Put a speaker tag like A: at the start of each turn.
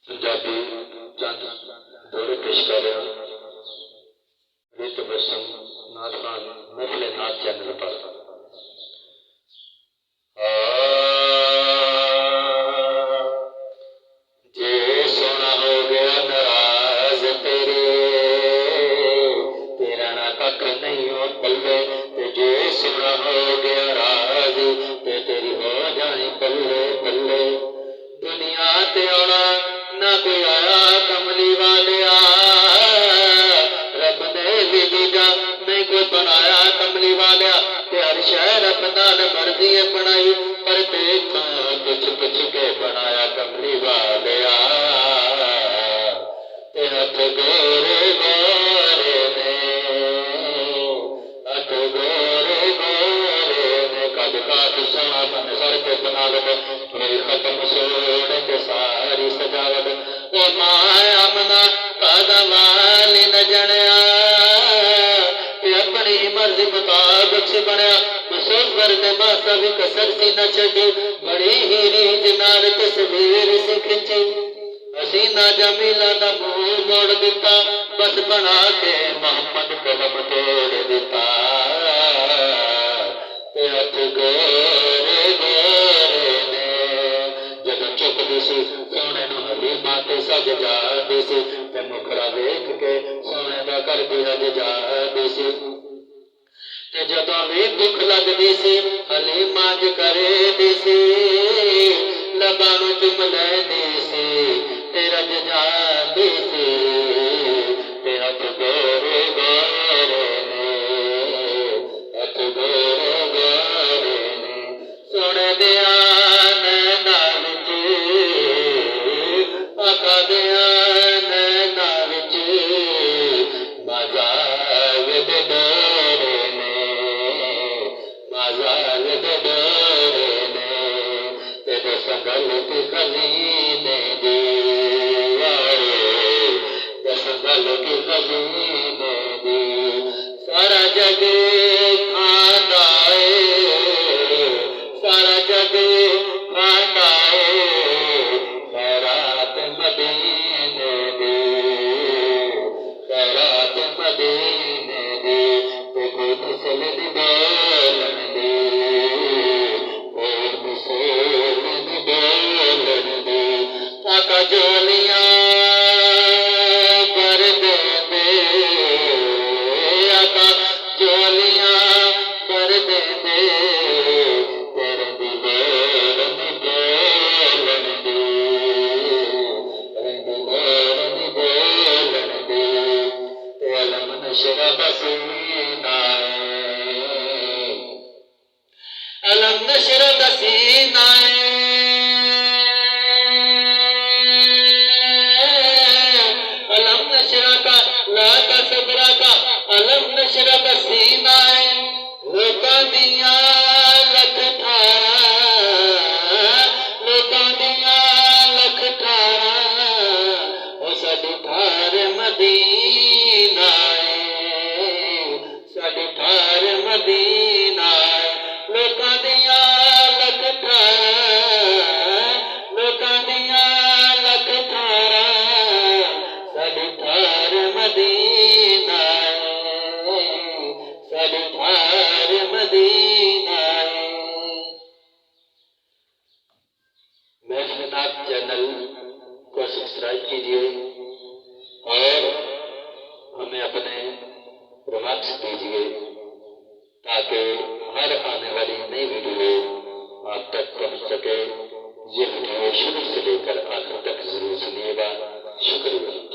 A: पंजाबी चंद दौरे पेश कर रहा रित बसम नाथ खान महफिल नाथ चैनल पर। जे सोना हो गया नाराज तेरे, तेरा ना कख नहीं हो पल्ले, ते जे सोना हो गया राज ते तेरी हो जानी पल्ले पल्ले। दुनिया ते आना ना कोई आया कमली वालिया, रब ने भी दूजा नहीं कोई बनाया कमली वालिया। ते हर शहर अपना मर्जी बनाई, पर देखा कुछ कुछ के बनाया कमली वालिया। ते हथ गोरे गोरे ने, हथ गोरे गोरे ने, कद काट सोना बन सर के बना ले, मेरी खत्म सोने के सारी सजावट। ओ माया मना कदमाली न जनिया, अपनी मर्जी मुताबिक से बनया। मुसफर ने मासा भी कसर सी न छड़ी, बड़ी ही रीत नाल तस्वीर सी खिंची। हसीना जमीला दा मुंह मोड़ दिता, बस बना के मोहम्मद कलम तोड़ दिता। ते हथ गोरे गोरे ने, जदों चुकदी सी सोने नूं हलीमा ते सज जांदी सी, ते मुखड़ा वेख के सोने दा करदी हज जांदी सी। ते जदों भी भुख लगदी सी हलीमा ज करेदी सी, लबां नूं चुम लैंदी सी ते रज जांदी सी। ते हथ गोरे गोरे ने, हथ गोरे गोरे ने, सोने दिया नैना विच, आका दिया नैना विच, मजाल दे डोरे ने, मजाल दे डोरे ने। तेरे संगल की खजीने दी यारे, ते संगल की खजीने दी। सारा जग खांदा ए, सारा जग खांदा ए, खैरात मदीने दी, खैरात मदीने दी। ते कोई मिसल दी बोलन दी, कोई मिसल दी बोलन दी। आका जोलियां भर देंदे, आका जोलियां भर देंदे, तेरे दी लोड़ नी बोलन दी, तेरे दी लोड़ नी बोलन दी। ते अलम नशरा बसीना है, अलम नशरा बसीना है, अलम नशरा का ला का सदरा का, अलम नशरा बसीना है। लोकां दियां लख ठारा, लोकां दियां लख ठारा, ओ साडी ठार मदीना है, साडी ठार मदीना है। लोकां दियां लख ठारा, लोकां दियां लख ठारा, साडी ठार मदीना है, साडी ठार मदीना है। महफिल नाथ चैनल को सब्सक्राइब कीजिए और हमें अपने रिमार्क्स दीजिए, ताकि हर आने वाली नई वीडियो आप तक पहुंच सके। ये वीडियो शुरू से लेकर आखिर तक जरूर सुनिएगा। शुक्रिया।